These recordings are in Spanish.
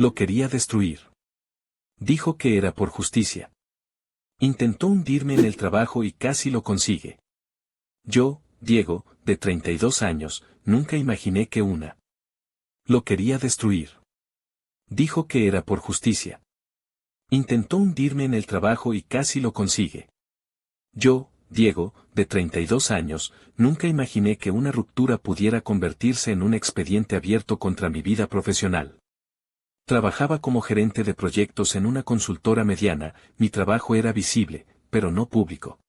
Lo quería destruir. Dijo que era por justicia. Intentó hundirme en el trabajo y casi lo consigue. Yo, Diego, de 32 años, nunca imaginé que una. Lo quería destruir. Dijo que era por justicia. Intentó hundirme en el trabajo y casi lo consigue. Yo, Diego, de 32 años, nunca imaginé que una ruptura pudiera convertirse en un expediente abierto contra mi vida profesional. Trabajaba como gerente de proyectos en una consultora mediana, mi trabajo era visible, pero no público.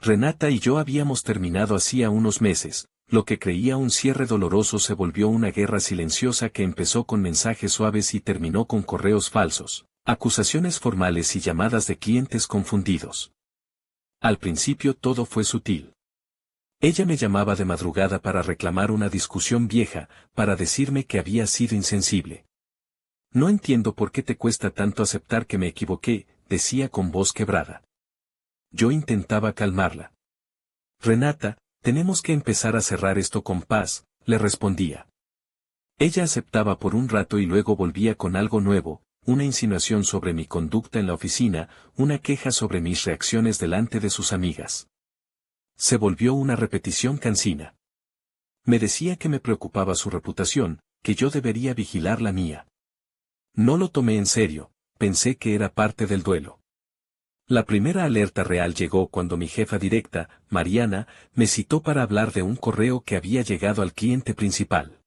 Renata y yo habíamos terminado hacía unos meses, lo que creía un cierre doloroso se volvió una guerra silenciosa que empezó con mensajes suaves y terminó con correos falsos, acusaciones formales y llamadas de clientes confundidos. Al principio todo fue sutil. Ella me llamaba de madrugada para reclamar una discusión vieja, para decirme que había sido insensible. No entiendo por qué te cuesta tanto aceptar que me equivoqué, decía con voz quebrada. Yo intentaba calmarla. Renata, tenemos que empezar a cerrar esto con paz, le respondía. Ella aceptaba por un rato y luego volvía con algo nuevo, una insinuación sobre mi conducta en la oficina, una queja sobre mis reacciones delante de sus amigas. Se volvió una repetición cansina. Me decía que me preocupaba su reputación, que yo debería vigilar la mía. No lo tomé en serio, pensé que era parte del duelo. La primera alerta real llegó cuando mi jefa directa, Mariana, me citó para hablar de un correo que había llegado al cliente principal.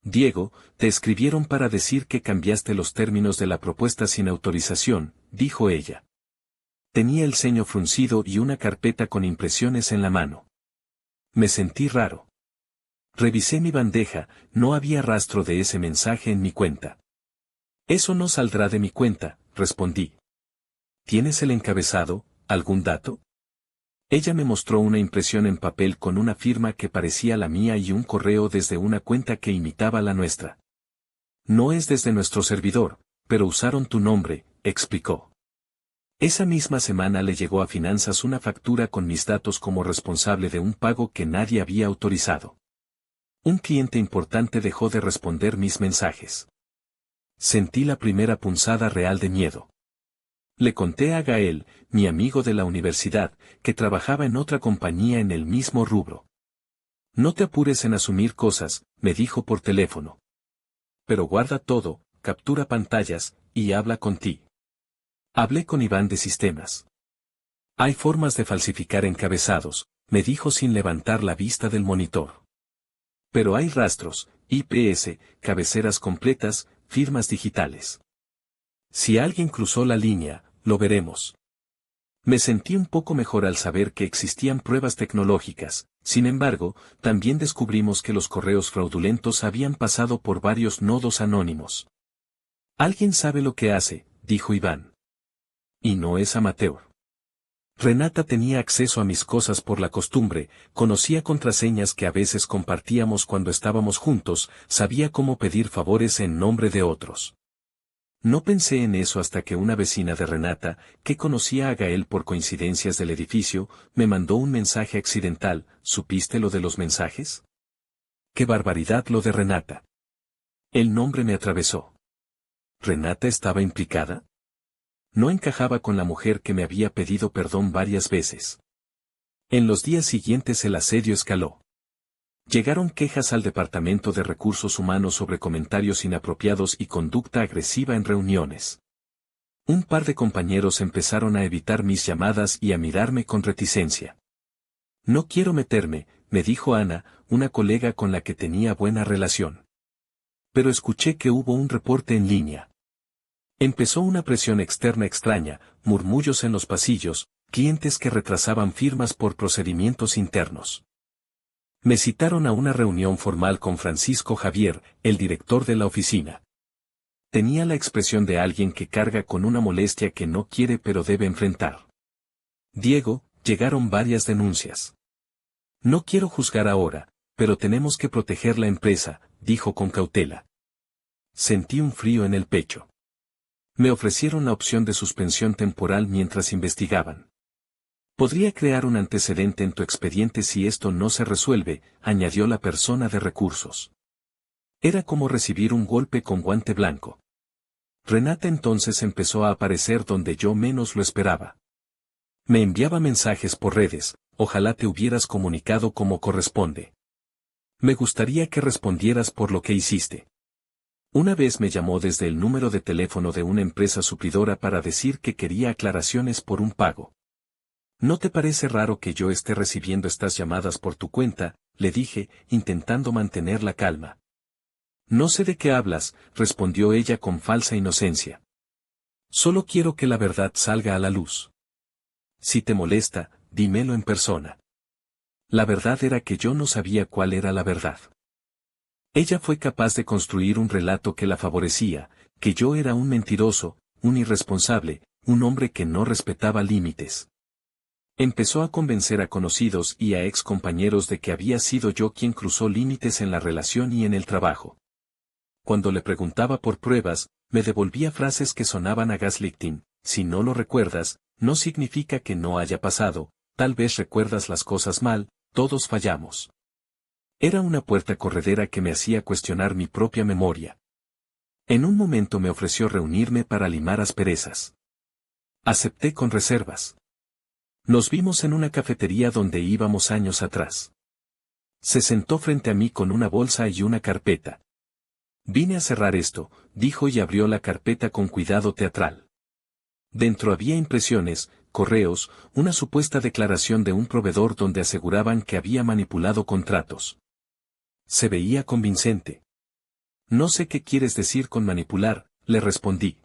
Diego, te escribieron para decir que cambiaste los términos de la propuesta sin autorización, dijo ella. Tenía el ceño fruncido y una carpeta con impresiones en la mano. Me sentí raro. Revisé mi bandeja, no había rastro de ese mensaje en mi cuenta. Eso no saldrá de mi cuenta, respondí. ¿Tienes el encabezado, algún dato? Ella me mostró una impresión en papel con una firma que parecía la mía y un correo desde una cuenta que imitaba la nuestra. No es desde nuestro servidor, pero usaron tu nombre, explicó. Esa misma semana le llegó a Finanzas una factura con mis datos como responsable de un pago que nadie había autorizado. Un cliente importante dejó de responder mis mensajes. Sentí la primera punzada real de miedo. Le conté a Gael, mi amigo de la universidad, que trabajaba en otra compañía en el mismo rubro. No te apures en asumir cosas, me dijo por teléfono. Pero guarda todo, captura pantallas, y habla con ti. Hablé con Iván de Sistemas. Hay formas de falsificar encabezados, me dijo sin levantar la vista del monitor. Pero hay rastros, IPS, cabeceras completas, firmas digitales. Si alguien cruzó la línea, lo veremos. Me sentí un poco mejor al saber que existían pruebas tecnológicas, sin embargo, también descubrimos que los correos fraudulentos habían pasado por varios nodos anónimos. Alguien sabe lo que hace, dijo Iván. Y no es amateur. Renata tenía acceso a mis cosas por la costumbre, conocía contraseñas que a veces compartíamos cuando estábamos juntos, sabía cómo pedir favores en nombre de otros. No pensé en eso hasta que una vecina de Renata, que conocía a Gael por coincidencias del edificio, me mandó un mensaje accidental. ¿Supiste lo de los mensajes? ¡Qué barbaridad lo de Renata! El nombre me atravesó. ¿Renata estaba implicada? No encajaba con la mujer que me había pedido perdón varias veces. En los días siguientes el asedio escaló. Llegaron quejas al Departamento de Recursos Humanos sobre comentarios inapropiados y conducta agresiva en reuniones. Un par de compañeros empezaron a evitar mis llamadas y a mirarme con reticencia. No quiero meterme, me dijo Ana, una colega con la que tenía buena relación. Pero escuché que hubo un reporte en línea. Empezó una presión externa extraña, murmullos en los pasillos, clientes que retrasaban firmas por procedimientos internos. Me citaron a una reunión formal con Francisco Javier, el director de la oficina. Tenía la expresión de alguien que carga con una molestia que no quiere pero debe enfrentar. Diego, llegaron varias denuncias. No quiero juzgar ahora, pero tenemos que proteger la empresa, dijo con cautela. Sentí un frío en el pecho. Me ofrecieron la opción de suspensión temporal mientras investigaban. Podría crear un antecedente en tu expediente si esto no se resuelve, añadió la persona de recursos. Era como recibir un golpe con guante blanco. Renata entonces empezó a aparecer donde yo menos lo esperaba. Me enviaba mensajes por redes: ojalá te hubieras comunicado como corresponde. Me gustaría que respondieras por lo que hiciste. Una vez me llamó desde el número de teléfono de una empresa suplidora para decir que quería aclaraciones por un pago. ¿No te parece raro que yo esté recibiendo estas llamadas por tu cuenta?, le dije, intentando mantener la calma. No sé de qué hablas, respondió ella con falsa inocencia. Solo quiero que la verdad salga a la luz. Si te molesta, dímelo en persona. La verdad era que yo no sabía cuál era la verdad. Ella fue capaz de construir un relato que la favorecía, que yo era un mentiroso, un irresponsable, un hombre que no respetaba límites. Empezó a convencer a conocidos y a ex compañeros de que había sido yo quien cruzó límites en la relación y en el trabajo. Cuando le preguntaba por pruebas, me devolvía frases que sonaban a gaslighting: si no lo recuerdas, no significa que no haya pasado, tal vez recuerdas las cosas mal, todos fallamos. Era una puerta corredera que me hacía cuestionar mi propia memoria. En un momento me ofreció reunirme para limar asperezas. Acepté con reservas. Nos vimos en una cafetería donde íbamos años atrás. Se sentó frente a mí con una bolsa y una carpeta. Vine a cerrar esto, dijo y abrió la carpeta con cuidado teatral. Dentro había impresiones, correos, una supuesta declaración de un proveedor donde aseguraban que había manipulado contratos. Se veía convincente. No sé qué quieres decir con manipular, le respondí.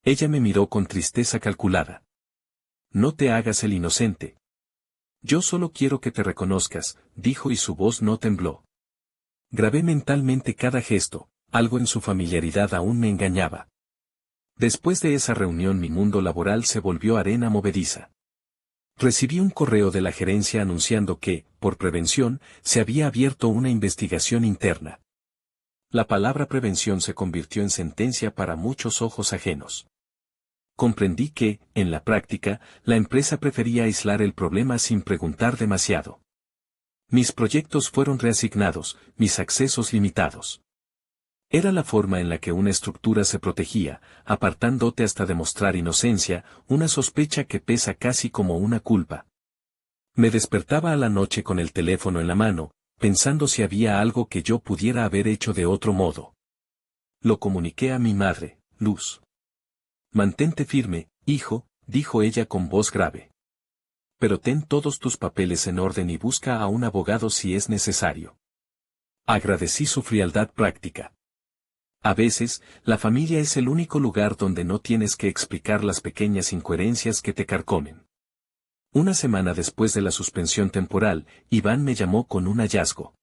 Ella me miró con tristeza calculada. No te hagas el inocente. Yo solo quiero que te reconozcas, dijo y su voz no tembló. Grabé mentalmente cada gesto, algo en su familiaridad aún me engañaba. Después de esa reunión mi mundo laboral se volvió arena movediza. Recibí un correo de la gerencia anunciando que, por prevención, se había abierto una investigación interna. La palabra prevención se convirtió en sentencia para muchos ojos ajenos. Comprendí que, en la práctica, la empresa prefería aislar el problema sin preguntar demasiado. Mis proyectos fueron reasignados, mis accesos limitados. Era la forma en la que una estructura se protegía, apartándote hasta demostrar inocencia, una sospecha que pesa casi como una culpa. Me despertaba a la noche con el teléfono en la mano, pensando si había algo que yo pudiera haber hecho de otro modo. Lo comuniqué a mi madre, Luz. Mantente firme, hijo, dijo ella con voz grave. Pero ten todos tus papeles en orden y busca a un abogado si es necesario. Agradecí su frialdad práctica. A veces, la familia es el único lugar donde no tienes que explicar las pequeñas incoherencias que te carcomen. Una semana después de la suspensión temporal, Iván me llamó con un hallazgo.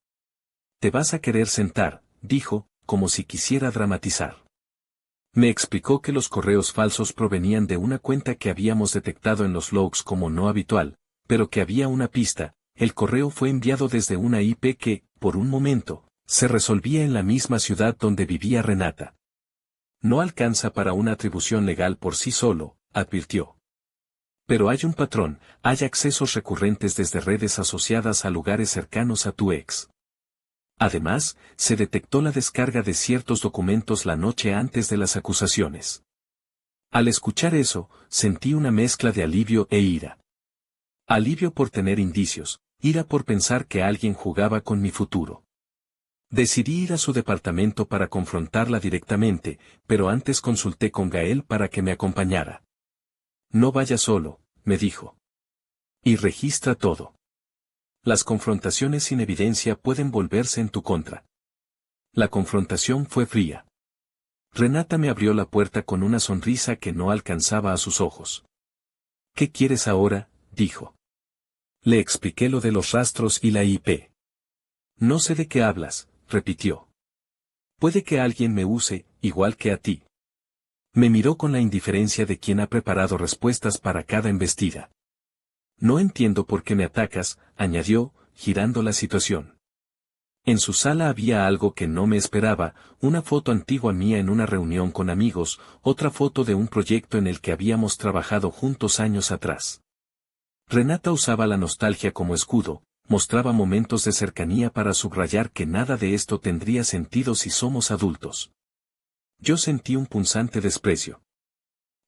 Te vas a querer sentar, dijo, como si quisiera dramatizar. Me explicó que los correos falsos provenían de una cuenta que habíamos detectado en los logs como no habitual, pero que había una pista: el correo fue enviado desde una IP que, por un momento, se resolvía en la misma ciudad donde vivía Renata. No alcanza para una atribución legal por sí solo, advirtió. Pero hay un patrón, hay accesos recurrentes desde redes asociadas a lugares cercanos a tu ex. Además, se detectó la descarga de ciertos documentos la noche antes de las acusaciones. Al escuchar eso, sentí una mezcla de alivio e ira. Alivio por tener indicios, ira por pensar que alguien jugaba con mi futuro. Decidí ir a su departamento para confrontarla directamente, pero antes consulté con Gael para que me acompañara. No vayas solo, me dijo. Y registra todo. Las confrontaciones sin evidencia pueden volverse en tu contra. La confrontación fue fría. Renata me abrió la puerta con una sonrisa que no alcanzaba a sus ojos. ¿Qué quieres ahora?, dijo. Le expliqué lo de los rastros y la IP. No sé de qué hablas, repitió. Puede que alguien me use, igual que a ti. Me miró con la indiferencia de quien ha preparado respuestas para cada embestida. No entiendo por qué me atacas, añadió, girando la situación. En su sala había algo que no me esperaba: una foto antigua mía en una reunión con amigos, otra foto de un proyecto en el que habíamos trabajado juntos años atrás. Renata usaba la nostalgia como escudo, mostraba momentos de cercanía para subrayar que nada de esto tendría sentido si somos adultos. Yo sentí un punzante desprecio.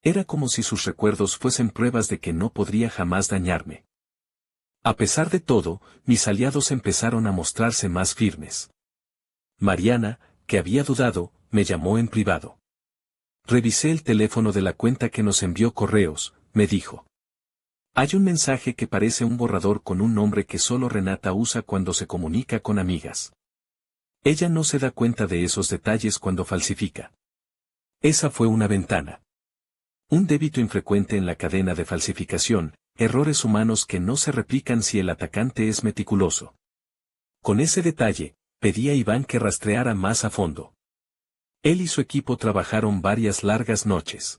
Era como si sus recuerdos fuesen pruebas de que no podría jamás dañarme. A pesar de todo, mis aliados empezaron a mostrarse más firmes. Mariana, que había dudado, me llamó en privado. Revisé el teléfono de la cuenta que nos envió correos, me dijo. Hay un mensaje que parece un borrador con un nombre que solo Renata usa cuando se comunica con amigas. Ella no se da cuenta de esos detalles cuando falsifica. Esa fue una ventana. Un débito infrecuente en la cadena de falsificación, errores humanos que no se replican si el atacante es meticuloso. Con ese detalle, pedí a Iván que rastreara más a fondo. Él y su equipo trabajaron varias largas noches.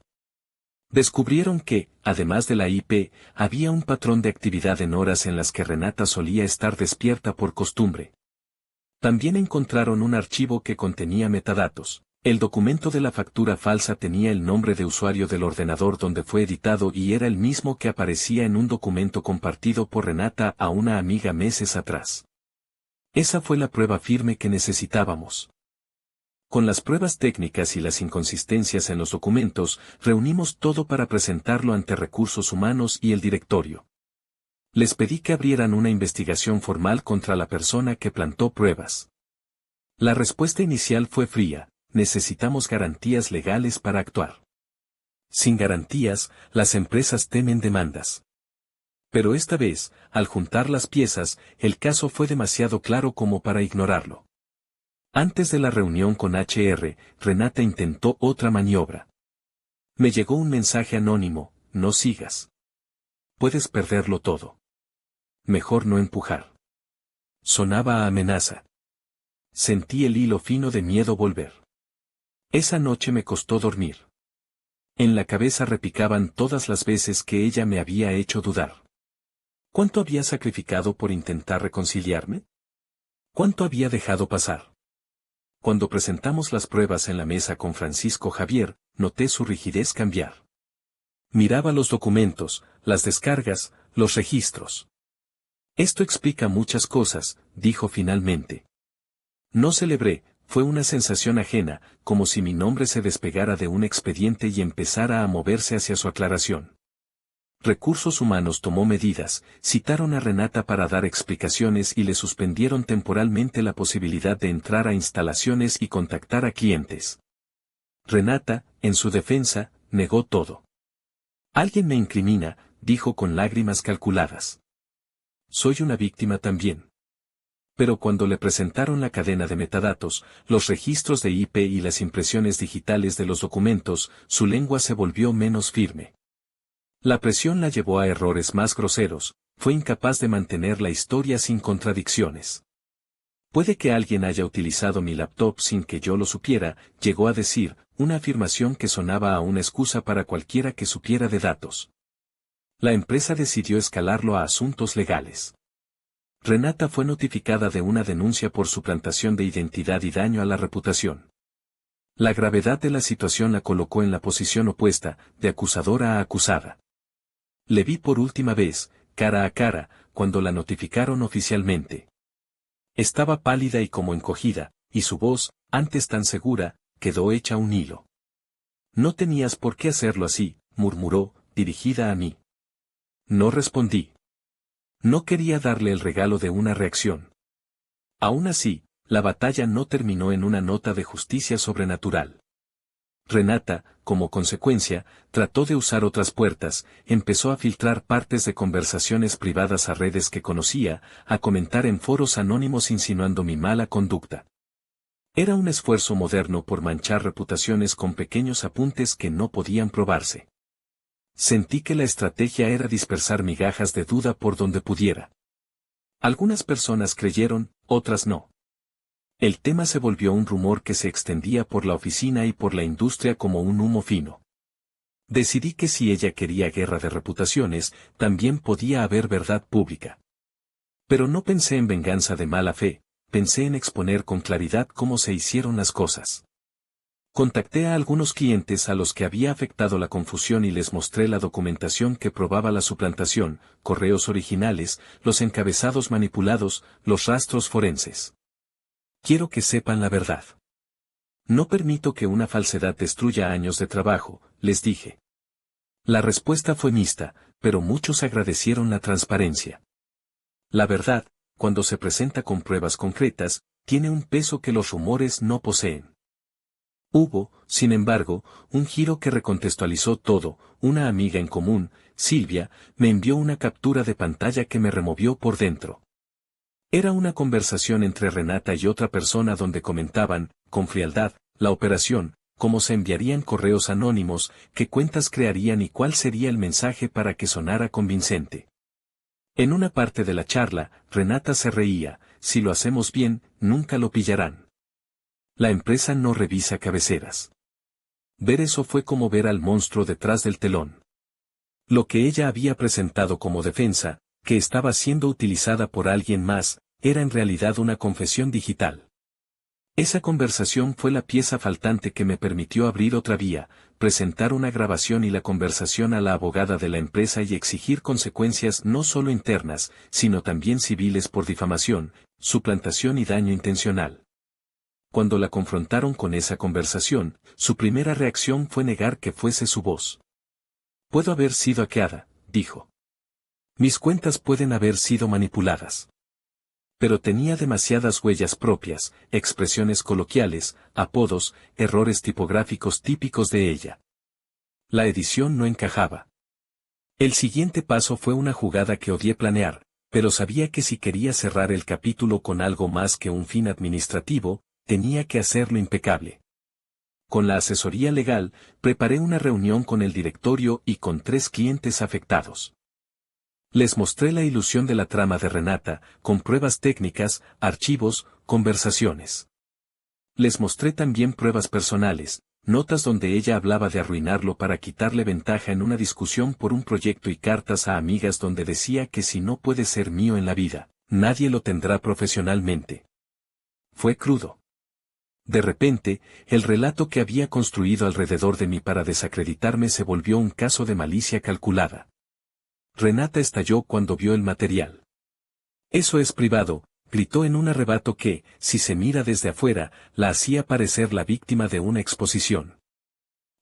Descubrieron que, además de la IP, había un patrón de actividad en horas en las que Renata solía estar despierta por costumbre. También encontraron un archivo que contenía metadatos. El documento de la factura falsa tenía el nombre de usuario del ordenador donde fue editado y era el mismo que aparecía en un documento compartido por Renata a una amiga meses atrás. Esa fue la prueba firme que necesitábamos. Con las pruebas técnicas y las inconsistencias en los documentos, reunimos todo para presentarlo ante Recursos Humanos y el directorio. Les pedí que abrieran una investigación formal contra la persona que plantó pruebas. La respuesta inicial fue fría: necesitamos garantías legales para actuar. Sin garantías, las empresas temen demandas. Pero esta vez, al juntar las piezas, el caso fue demasiado claro como para ignorarlo. Antes de la reunión con HR, Renata intentó otra maniobra. Me llegó un mensaje anónimo: no sigas. Puedes perderlo todo. Mejor no empujar. Sonaba a amenaza. Sentí el hilo fino de miedo volver. Esa noche me costó dormir. En la cabeza repicaban todas las veces que ella me había hecho dudar. ¿Cuánto había sacrificado por intentar reconciliarme? ¿Cuánto había dejado pasar? Cuando presentamos las pruebas en la mesa con Francisco Javier, noté su rigidez cambiar. Miraba los documentos, las descargas, los registros. Esto explica muchas cosas, dijo finalmente. No celebré, fue una sensación ajena, como si mi nombre se despegara de un expediente y empezara a moverse hacia su aclaración. Recursos Humanos tomó medidas, citaron a Renata para dar explicaciones y le suspendieron temporalmente la posibilidad de entrar a instalaciones y contactar a clientes. Renata, en su defensa, negó todo. Alguien me incrimina, dijo con lágrimas calculadas. Soy una víctima también. Pero cuando le presentaron la cadena de metadatos, los registros de IP y las impresiones digitales de los documentos, su lengua se volvió menos firme. La presión la llevó a errores más groseros, fue incapaz de mantener la historia sin contradicciones. Puede que alguien haya utilizado mi laptop sin que yo lo supiera, llegó a decir, una afirmación que sonaba a una excusa para cualquiera que supiera de datos. La empresa decidió escalarlo a asuntos legales. Renata fue notificada de una denuncia por suplantación de identidad y daño a la reputación. La gravedad de la situación la colocó en la posición opuesta, de acusadora a acusada. Le vi por última vez, cara a cara, cuando la notificaron oficialmente. Estaba pálida y como encogida, y su voz, antes tan segura, quedó hecha un hilo. No tenías por qué hacerlo así, murmuró, dirigida a mí. No respondí. No quería darle el regalo de una reacción. Aún así, la batalla no terminó en una nota de justicia sobrenatural. Renata, como consecuencia, trató de usar otras puertas, empezó a filtrar partes de conversaciones privadas a redes que conocía, a comentar en foros anónimos insinuando mi mala conducta. Era un esfuerzo moderno por manchar reputaciones con pequeños apuntes que no podían probarse. Sentí que la estrategia era dispersar migajas de duda por donde pudiera. Algunas personas creyeron, otras no. El tema se volvió un rumor que se extendía por la oficina y por la industria como un humo fino. Decidí que si ella quería guerra de reputaciones, también podía haber verdad pública. Pero no pensé en venganza de mala fe, pensé en exponer con claridad cómo se hicieron las cosas. Contacté a algunos clientes a los que había afectado la confusión y les mostré la documentación que probaba la suplantación, correos originales, los encabezados manipulados, los rastros forenses. Quiero que sepan la verdad. No permito que una falsedad destruya años de trabajo, les dije. La respuesta fue mixta, pero muchos agradecieron la transparencia. La verdad, cuando se presenta con pruebas concretas, tiene un peso que los rumores no poseen. Hubo, sin embargo, un giro que recontextualizó todo. Una amiga en común, Silvia, me envió una captura de pantalla que me removió por dentro. Era una conversación entre Renata y otra persona donde comentaban, con frialdad, la operación, cómo se enviarían correos anónimos, qué cuentas crearían y cuál sería el mensaje para que sonara convincente. En una parte de la charla, Renata se reía: si lo hacemos bien, nunca lo pillarán. La empresa no revisa cabeceras. Ver eso fue como ver al monstruo detrás del telón. Lo que ella había presentado como defensa, que estaba siendo utilizada por alguien más, era en realidad una confesión digital. Esa conversación fue la pieza faltante que me permitió abrir otra vía, presentar una grabación y la conversación a la abogada de la empresa y exigir consecuencias no solo internas, sino también civiles por difamación, suplantación y daño intencional. Cuando la confrontaron con esa conversación, su primera reacción fue negar que fuese su voz. Puedo haber sido hackeada, dijo. Mis cuentas pueden haber sido manipuladas. Pero tenía demasiadas huellas propias, expresiones coloquiales, apodos, errores tipográficos típicos de ella. La edición no encajaba. El siguiente paso fue una jugada que odié planear, pero sabía que si quería cerrar el capítulo con algo más que un fin administrativo, tenía que hacerlo impecable. Con la asesoría legal, preparé una reunión con el directorio y con 3 clientes afectados. Les mostré la ilusión de la trama de Renata, con pruebas técnicas, archivos, conversaciones. Les mostré también pruebas personales, notas donde ella hablaba de arruinarlo para quitarle ventaja en una discusión por un proyecto y cartas a amigas donde decía que si no puede ser mío en la vida, nadie lo tendrá profesionalmente. Fue crudo. De repente, el relato que había construido alrededor de mí para desacreditarme se volvió un caso de malicia calculada. Renata estalló cuando vio el material. Eso es privado, gritó en un arrebato que, si se mira desde afuera, la hacía parecer la víctima de una exposición.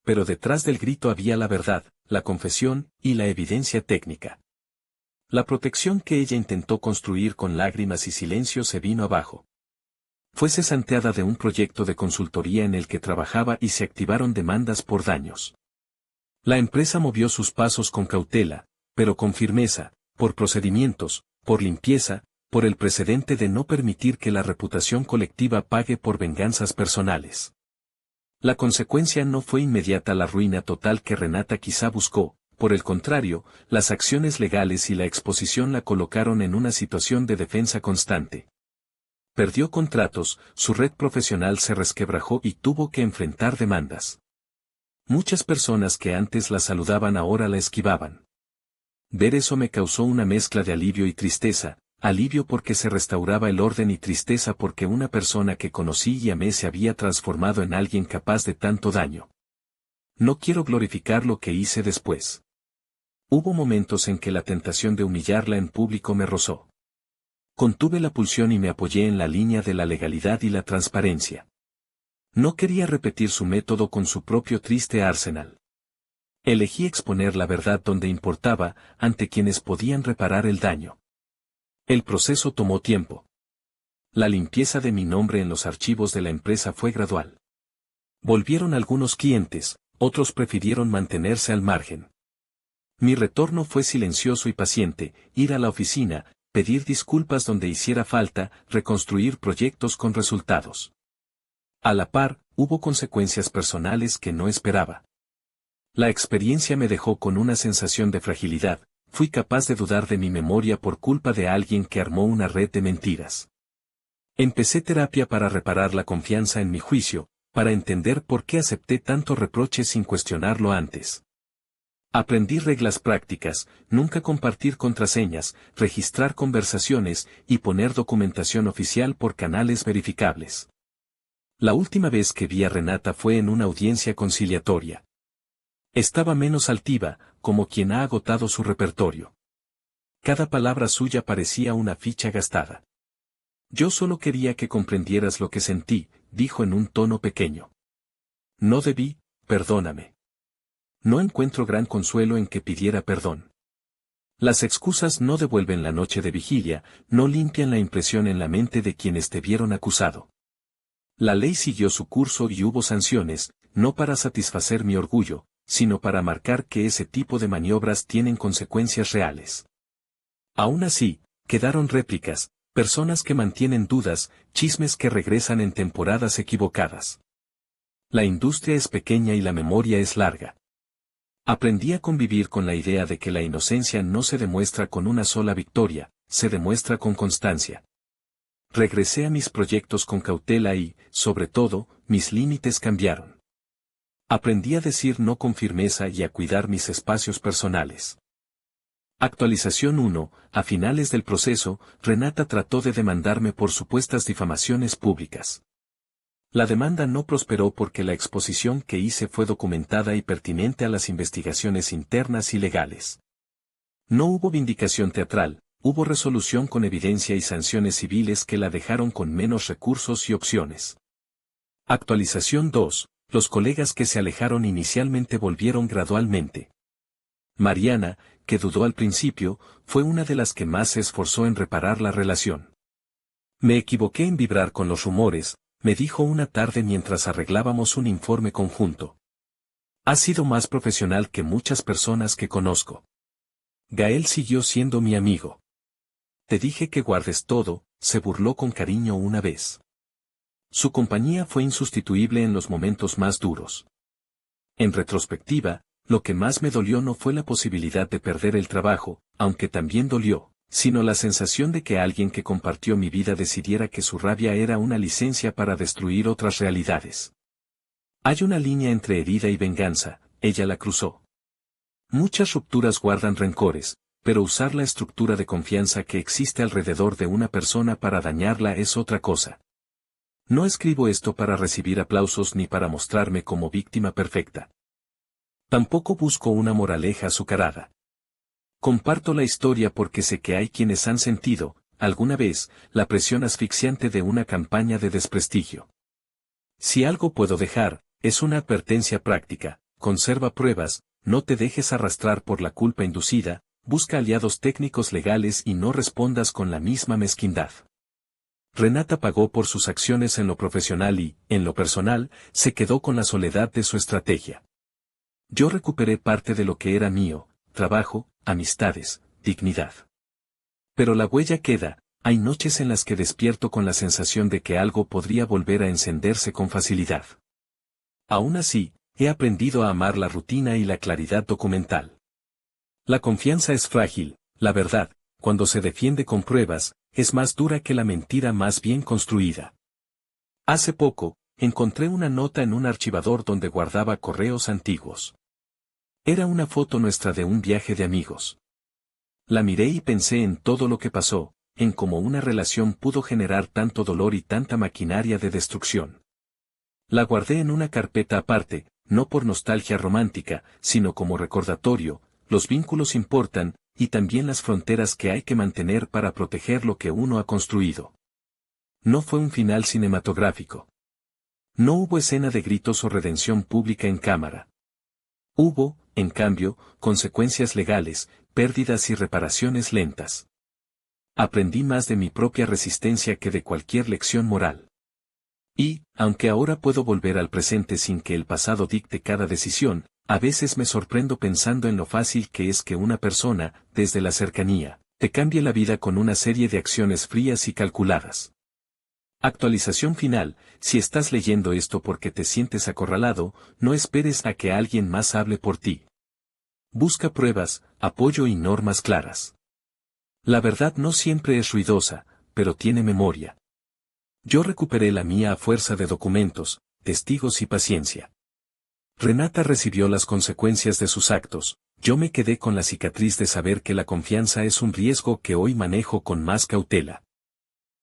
Pero detrás del grito había la verdad, la confesión y la evidencia técnica. La protección que ella intentó construir con lágrimas y silencio se vino abajo. Fue cesanteada de un proyecto de consultoría en el que trabajaba y se activaron demandas por daños. La empresa movió sus pasos con cautela, pero con firmeza, por procedimientos, por limpieza, por el precedente de no permitir que la reputación colectiva pague por venganzas personales. La consecuencia no fue inmediata la ruina total que Renata quizá buscó, por el contrario, las acciones legales y la exposición la colocaron en una situación de defensa constante. Perdió contratos, su red profesional se resquebrajó y tuvo que enfrentar demandas. Muchas personas que antes la saludaban ahora la esquivaban. Ver eso me causó una mezcla de alivio y tristeza, alivio porque se restauraba el orden y tristeza porque una persona que conocí y amé se había transformado en alguien capaz de tanto daño. No quiero glorificar lo que hice después. Hubo momentos en que la tentación de humillarla en público me rozó. Contuve la pulsión y me apoyé en la línea de la legalidad y la transparencia. No quería repetir su método con su propio triste arsenal. Elegí exponer la verdad donde importaba, ante quienes podían reparar el daño. El proceso tomó tiempo. La limpieza de mi nombre en los archivos de la empresa fue gradual. Volvieron algunos clientes, otros prefirieron mantenerse al margen. Mi retorno fue silencioso y paciente: ir a la oficina, pedir disculpas donde hiciera falta, reconstruir proyectos con resultados. A la par, hubo consecuencias personales que no esperaba. La experiencia me dejó con una sensación de fragilidad, fui capaz de dudar de mi memoria por culpa de alguien que armó una red de mentiras. Empecé terapia para reparar la confianza en mi juicio, para entender por qué acepté tanto reproche sin cuestionarlo antes. Aprendí reglas prácticas: nunca compartir contraseñas, registrar conversaciones y poner documentación oficial por canales verificables. La última vez que vi a Renata fue en una audiencia conciliatoria. Estaba menos altiva, como quien ha agotado su repertorio. Cada palabra suya parecía una ficha gastada. Yo solo quería que comprendieras lo que sentí, dijo en un tono pequeño. No debí, perdóname. No encuentro gran consuelo en que pidiera perdón. Las excusas no devuelven la noche de vigilia, no limpian la impresión en la mente de quienes te vieron acusado. La ley siguió su curso y hubo sanciones, no para satisfacer mi orgullo, sino para marcar que ese tipo de maniobras tienen consecuencias reales. Aún así, quedaron réplicas, personas que mantienen dudas, chismes que regresan en temporadas equivocadas. La industria es pequeña y la memoria es larga. Aprendí a convivir con la idea de que la inocencia no se demuestra con una sola victoria, se demuestra con constancia. Regresé a mis proyectos con cautela y, sobre todo, mis límites cambiaron. Aprendí a decir no con firmeza y a cuidar mis espacios personales. Actualización 1. A finales del proceso, Renata trató de demandarme por supuestas difamaciones públicas. La demanda no prosperó porque la exposición que hice fue documentada y pertinente a las investigaciones internas y legales. No hubo vindicación teatral, hubo resolución con evidencia y sanciones civiles que la dejaron con menos recursos y opciones. Actualización 2. Los colegas que se alejaron inicialmente volvieron gradualmente. Mariana, que dudó al principio, fue una de las que más se esforzó en reparar la relación. Me equivoqué en vibrar con los rumores, me dijo una tarde mientras arreglábamos un informe conjunto. Has sido más profesional que muchas personas que conozco. Gael siguió siendo mi amigo. Te dije que guardes todo, se burló con cariño una vez. Su compañía fue insustituible en los momentos más duros. En retrospectiva, lo que más me dolió no fue la posibilidad de perder el trabajo, aunque también dolió, sino la sensación de que alguien que compartió mi vida decidiera que su rabia era una licencia para destruir otras realidades. Hay una línea entre herida y venganza, ella la cruzó. Muchas rupturas guardan rencores, pero usar la estructura de confianza que existe alrededor de una persona para dañarla es otra cosa. No escribo esto para recibir aplausos ni para mostrarme como víctima perfecta. Tampoco busco una moraleja azucarada. Comparto la historia porque sé que hay quienes han sentido, alguna vez, la presión asfixiante de una campaña de desprestigio. Si algo puedo dejar, es una advertencia práctica: conserva pruebas, no te dejes arrastrar por la culpa inducida, busca aliados técnicos legales y no respondas con la misma mezquindad. Renata pagó por sus acciones en lo profesional y, en lo personal, se quedó con la soledad de su estrategia. Yo recuperé parte de lo que era mío: trabajo, amistades, dignidad. Pero la huella queda, hay noches en las que despierto con la sensación de que algo podría volver a encenderse con facilidad. Aún así, he aprendido a amar la rutina y la claridad documental. La confianza es frágil, la verdad, cuando se defiende con pruebas, es más dura que la mentira más bien construida. Hace poco, encontré una nota en un archivador donde guardaba correos antiguos. Era una foto nuestra de un viaje de amigos. La miré y pensé en todo lo que pasó, en cómo una relación pudo generar tanto dolor y tanta maquinaria de destrucción. La guardé en una carpeta aparte, no por nostalgia romántica, sino como recordatorio: los vínculos importan, y también las fronteras que hay que mantener para proteger lo que uno ha construido. No fue un final cinematográfico. No hubo escena de gritos o redención pública en cámara. Hubo, en cambio, consecuencias legales, pérdidas y reparaciones lentas. Aprendí más de mi propia resistencia que de cualquier lección moral. Y, aunque ahora puedo volver al presente sin que el pasado dicte cada decisión, a veces me sorprendo pensando en lo fácil que es que una persona, desde la cercanía, te cambie la vida con una serie de acciones frías y calculadas. Actualización final: si estás leyendo esto porque te sientes acorralado, no esperes a que alguien más hable por ti. Busca pruebas, apoyo y normas claras. La verdad no siempre es ruidosa, pero tiene memoria. Yo recuperé la mía a fuerza de documentos, testigos y paciencia. Renata recibió las consecuencias de sus actos, yo me quedé con la cicatriz de saber que la confianza es un riesgo que hoy manejo con más cautela.